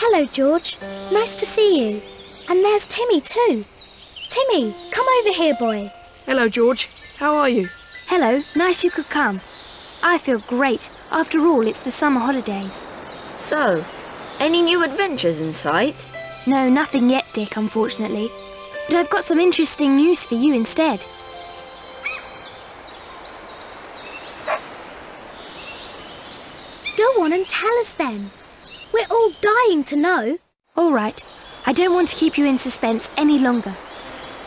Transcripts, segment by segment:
Hello, George. Nice to see you. And there's Timmy too. Timmy, come over here, boy. Hello, George. How are you? Hello, nice you could come. I feel great. After all, it's the summer holidays. So, any new adventures in sight? No, nothing yet, Dick, unfortunately. But I've got some interesting news for you instead. Go on and tell us then. We're all dying to know. All right. I don't want to keep you in suspense any longer.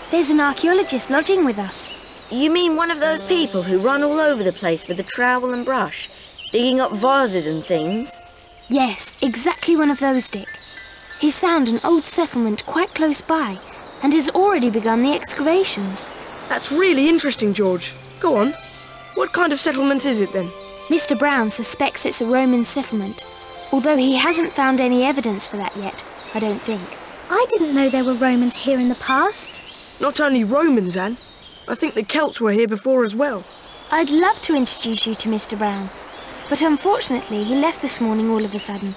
There's an archaeologist lodging with us. You mean one of those people who run all over the place with a trowel and brush, digging up vases and things? Yes, exactly one of those, Dick. He's found an old settlement quite close by and has already begun the excavations. That's really interesting, George. Go on. What kind of settlement is it then? Mr. Brown suspects it's a Roman settlement, although he hasn't found any evidence for that yet, I don't think. I didn't know there were Romans here in the past. Not only Romans, Anne. I think the Celts were here before as well. I'd love to introduce you to Mr. Brown, but unfortunately he left this morning all of a sudden.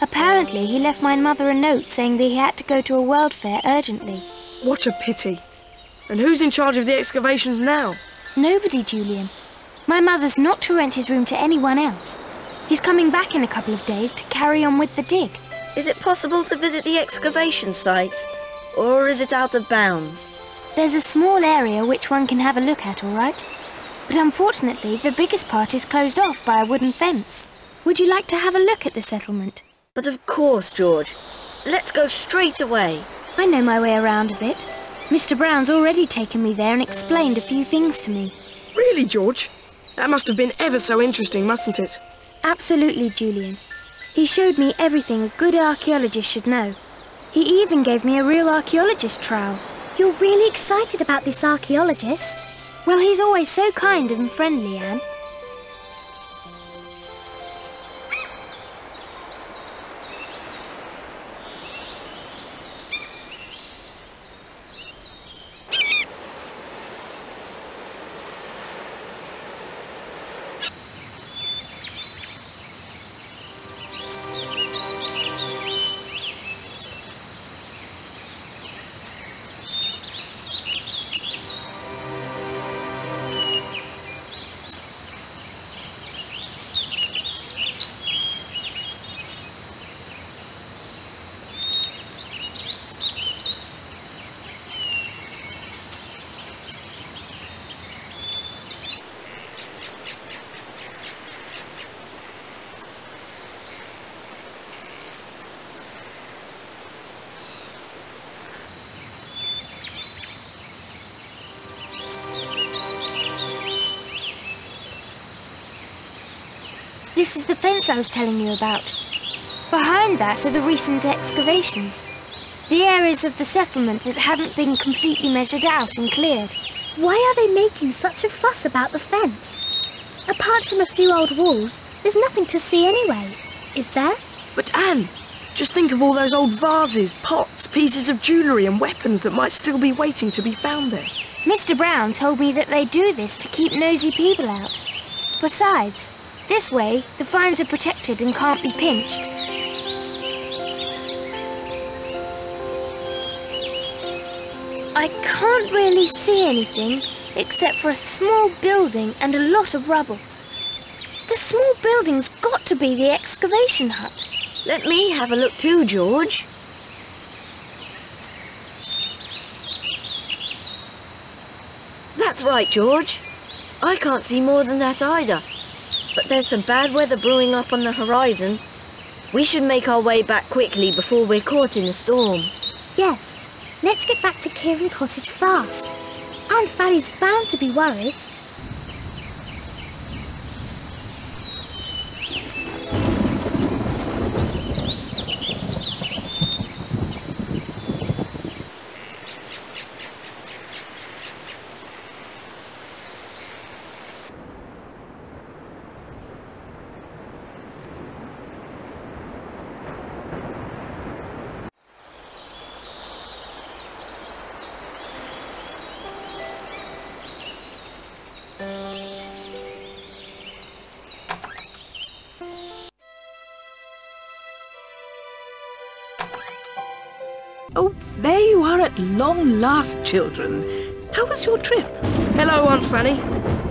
Apparently he left my mother a note saying that he had to go to a world fair urgently. What a pity. And who's in charge of the excavations now? Nobody, Julian. My mother's not to rent his room to anyone else. He's coming back in a couple of days to carry on with the dig. Is it possible to visit the excavation site? Or is it out of bounds? There's a small area which one can have a look at, all right? But unfortunately, the biggest part is closed off by a wooden fence. Would you like to have a look at the settlement? But of course, George. Let's go straight away. I know my way around a bit. Mr. Brown's already taken me there and explained a few things to me. Really, George? That must have been ever so interesting, mustn't it? Absolutely, Julian. He showed me everything a good archaeologist should know. He even gave me a real archaeologist trowel. You're really excited about this archaeologist? Well, he's always so kind and friendly, Anne. This is the fence I was telling you about. Behind that are the recent excavations. The areas of the settlement that hadn't been completely measured out and cleared. Why are they making such a fuss about the fence? Apart from a few old walls, there's nothing to see anyway, is there? But Anne, just think of all those old vases, pots, pieces of jewellery and weapons that might still be waiting to be found there. Mr. Brown told me that they do this to keep nosy people out. Besides, this way, the finds are protected and can't be pinched. I can't really see anything except for a small building and a lot of rubble. The small building's got to be the excavation hut. Let me have a look too, George. That's right, George. I can't see more than that either. But there's some bad weather brewing up on the horizon. We should make our way back quickly before we're caught in a storm. Yes, let's get back to Kieran Cottage fast. Aunt Fanny's bound to be worried. Oh, there you are at long last, children. How was your trip? Hello, Aunt Fanny.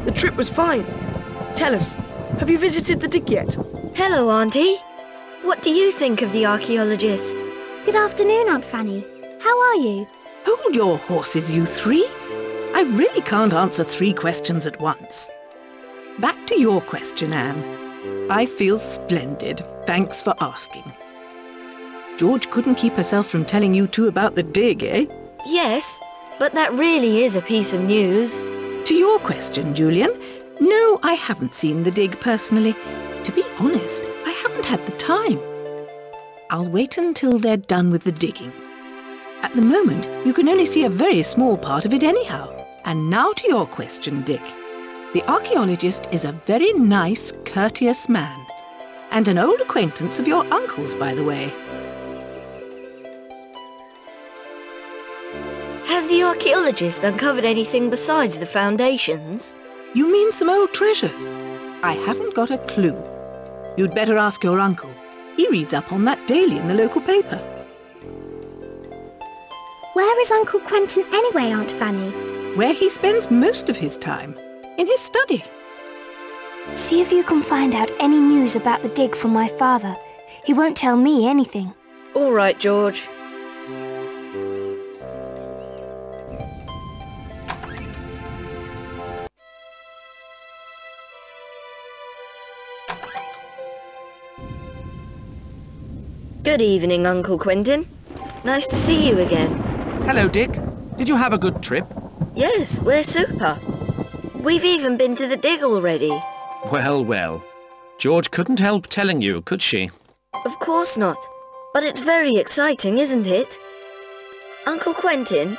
The trip was fine. Tell us, have you visited the dig yet? Hello, Auntie. What do you think of the archaeologist? Good afternoon, Aunt Fanny. How are you? Hold your horses, you three. I really can't answer 3 questions at once. Back to your question, Anne. I feel splendid. Thanks for asking. George couldn't keep herself from telling you two about the dig, eh? Yes, but that really is a piece of news. To your question, Julian, no, I haven't seen the dig personally. To be honest, I haven't had the time. I'll wait until they're done with the digging. At the moment, you can only see a very small part of it anyhow. And now to your question, Dick. The archaeologist is a very nice, courteous man. And an old acquaintance of your uncle's, by the way. Has the archaeologist uncovered anything besides the foundations? You mean some old treasures? I haven't got a clue. You'd better ask your uncle. He reads up on that daily in the local paper. Where is Uncle Quentin anyway, Aunt Fanny? Where he spends most of his time. In his study. See if you can find out any news about the dig from my father. He won't tell me anything. All right, George. Good evening, Uncle Quentin. Nice to see you again. Hello, Dick. Did you have a good trip? Yes, we're super. We've even been to the dig already. Well, well. George couldn't help telling you, could she? Of course not. But it's very exciting, isn't it? Uncle Quentin,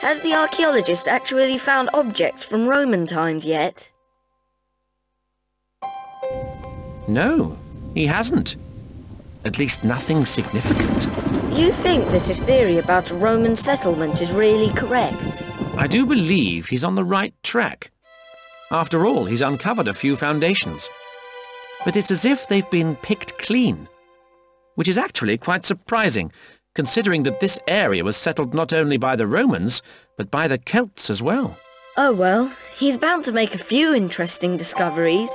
has the archaeologist actually found objects from Roman times yet? No, he hasn't. At least nothing significant. You think that his theory about a Roman settlement is really correct? I do believe he's on the right track. After all, he's uncovered a few foundations. But it's as if they've been picked clean. Which is actually quite surprising, considering that this area was settled not only by the Romans, but by the Celts as well. Oh well, he's bound to make a few interesting discoveries.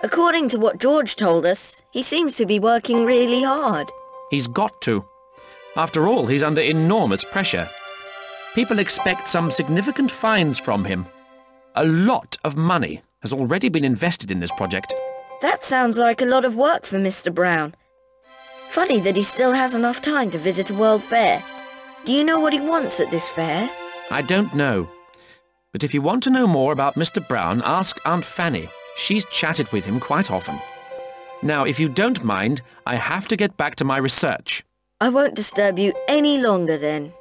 According to what George told us, he seems to be working really hard. He's got to. After all, he's under enormous pressure. People expect some significant finds from him. A lot of money has already been invested in this project. That sounds like a lot of work for Mr. Brown. Funny that he still has enough time to visit a world fair. Do you know what he wants at this fair? I don't know. But if you want to know more about Mr. Brown, ask Aunt Fanny. She's chatted with him quite often. Now, if you don't mind, I have to get back to my research. I won't disturb you any longer then.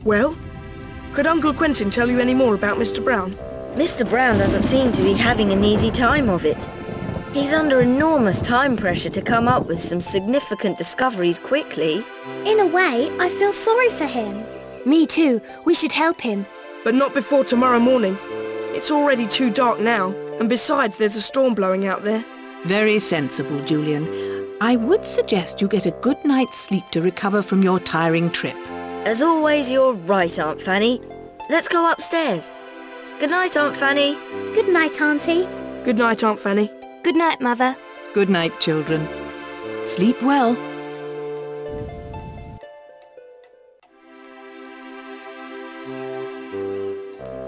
Well, could Uncle Quentin tell you any more about Mr. Brown? Mr. Brown doesn't seem to be having an easy time of it. He's under enormous time pressure to come up with some significant discoveries quickly. In a way, I feel sorry for him. Me too. We should help him. But not before tomorrow morning. It's already too dark now, and besides there's a storm blowing out there. Very sensible, Julian. I would suggest you get a good night's sleep to recover from your tiring trip. As always, you're right, Aunt Fanny. Let's go upstairs. Good night, Aunt Fanny. Good night, Auntie. Good night, Aunt Fanny. Good night, Mother. Good night, children. Sleep well.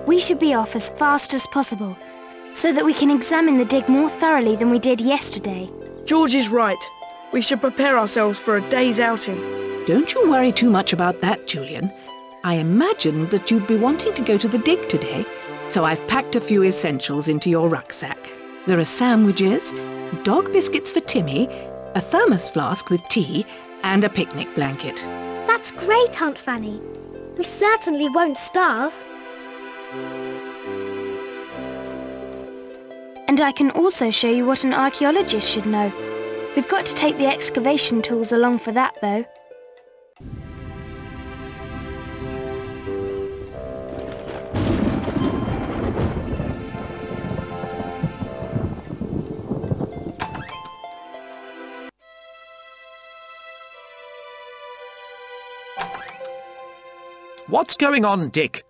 We should be off as fast as possible, so that we can examine the dig more thoroughly than we did yesterday. George is right. We should prepare ourselves for a day's outing. Don't you worry too much about that, Julian. I imagined that you'd be wanting to go to the dig today, so I've packed a few essentials into your rucksack. There are sandwiches, dog biscuits for Timmy, a thermos flask with tea, and a picnic blanket. That's great, Aunt Fanny. We certainly won't starve. And I can also show you what an archaeologist should know. We've got to take the excavation tools along for that, though. What's going on, Dick?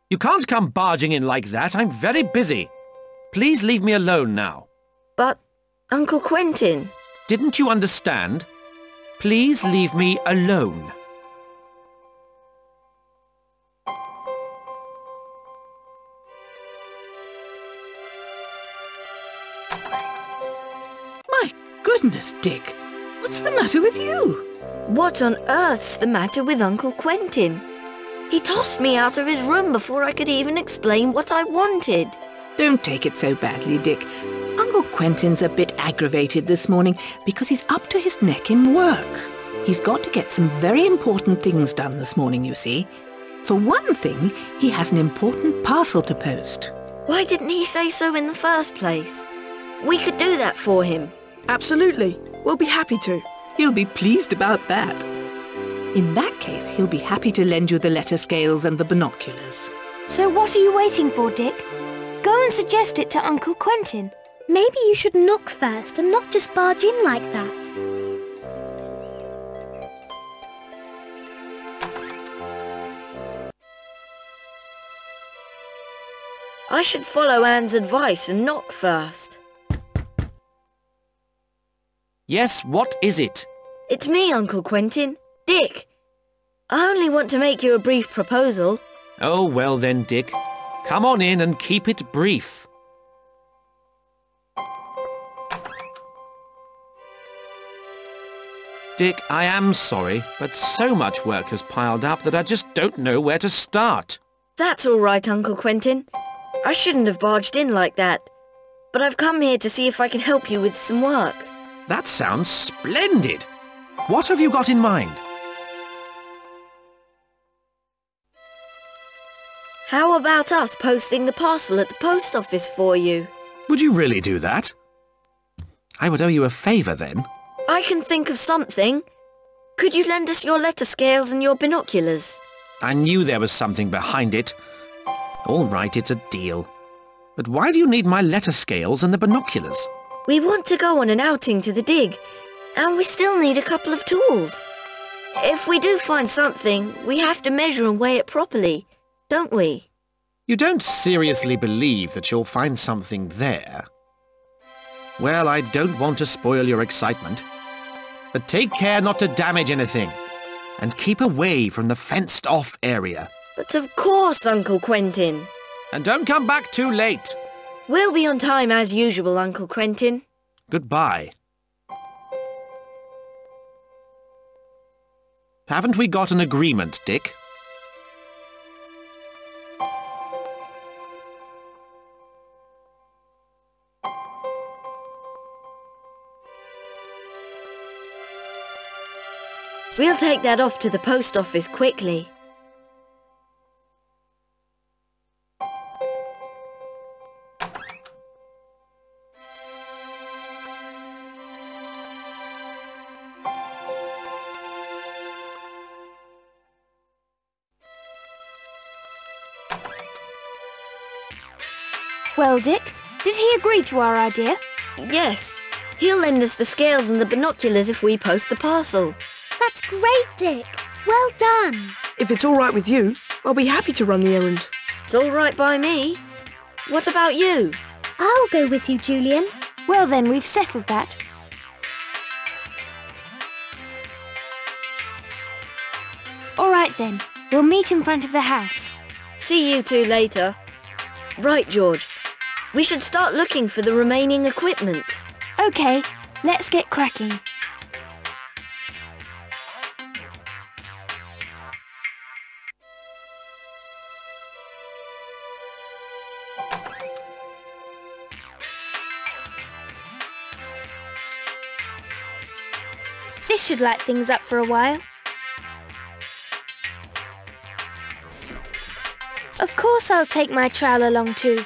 You can't come barging in like that. I'm very busy. Please leave me alone now. But, Uncle Quentin... Didn't you understand? Please leave me alone. My goodness, Dick. What's the matter with you? What on earth's the matter with Uncle Quentin? He tossed me out of his room before I could even explain what I wanted. Don't take it so badly, Dick. Uncle Quentin's a bit aggravated this morning because he's up to his neck in work. He's got to get some very important things done this morning, you see. For one thing, he has an important parcel to post. Why didn't he say so in the first place? We could do that for him. Absolutely. We'll be happy to. He'll be pleased about that. In that case, he'll be happy to lend you the letter scales and the binoculars. So what are you waiting for, Dick? Go and suggest it to Uncle Quentin. Maybe you should knock first and not just barge in like that. I should follow Anne's advice and knock first. Yes, what is it? It's me, Uncle Quentin. Dick. I only want to make you a brief proposal. Oh, well then, Dick. Come on in and keep it brief. Dick, I am sorry, but so much work has piled up that I just don't know where to start. That's all right, Uncle Quentin. I shouldn't have barged in like that. But I've come here to see if I can help you with some work. That sounds splendid. What have you got in mind? How about us posting the parcel at the post office for you? Would you really do that? I would owe you a favour then. I can think of something. Could you lend us your letter scales and your binoculars? I knew there was something behind it. All right, it's a deal. But why do you need my letter scales and the binoculars? We want to go on an outing to the dig, and we still need a couple of tools. If we do find something, we have to measure and weigh it properly, don't we? You don't seriously believe that you'll find something there? Well, I don't want to spoil your excitement. But take care not to damage anything. And keep away from the fenced-off area. But of course, Uncle Quentin. And don't come back too late. We'll be on time as usual, Uncle Quentin. Goodbye. Haven't we got an agreement, Dick? We'll take that off to the post office quickly. Well, Dick, did he agree to our idea? Yes, he'll lend us the scales and the binoculars if we post the parcel. That's great, Dick. Well done. If it's all right with you, I'll be happy to run the errand. It's all right by me. What about you? I'll go with you, Julian. Well then, we've settled that. All right then, we'll meet in front of the house. See you two later. Right, George. We should start looking for the remaining equipment. Okay, let's get cracking. This should light things up for a while. Of course I'll take my trowel along too.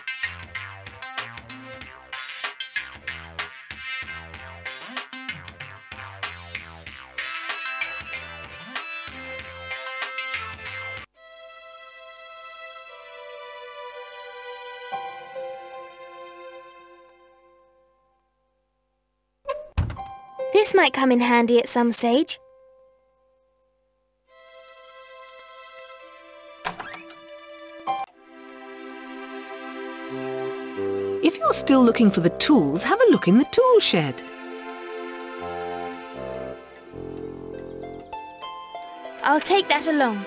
This might come in handy at some stage. If you're still looking for the tools, have a look in the tool shed. I'll take that along.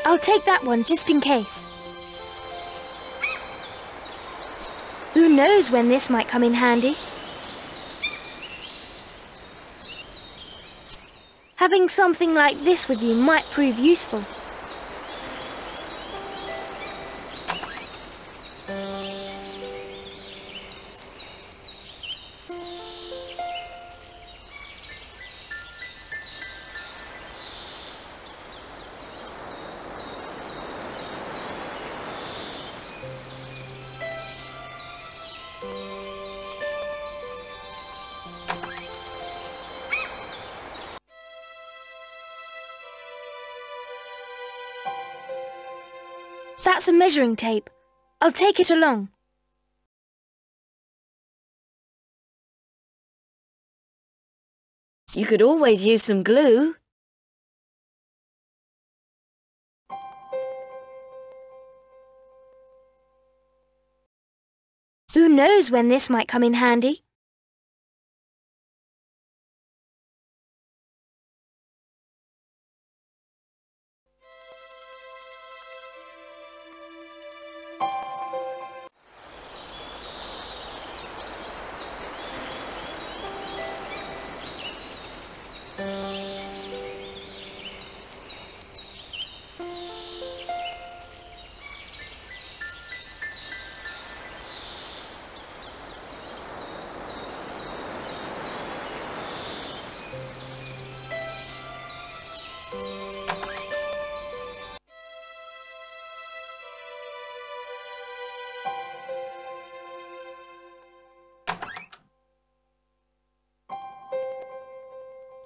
I'll take that one just in case. Who knows when this might come in handy? Having something like this with you might prove useful. That's a measuring tape. I'll take it along. You could always use some glue. Who knows when this might come in handy?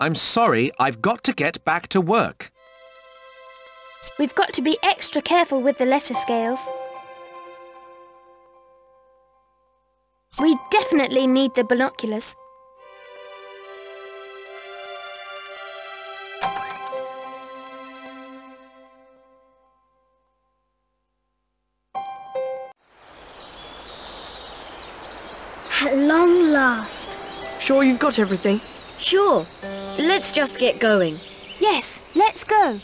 I'm sorry, I've got to get back to work. We've got to be extra careful with the letter scales. We definitely need the binoculars. At long last. Sure you've got everything? Sure. Let's just get going. Yes, let's go.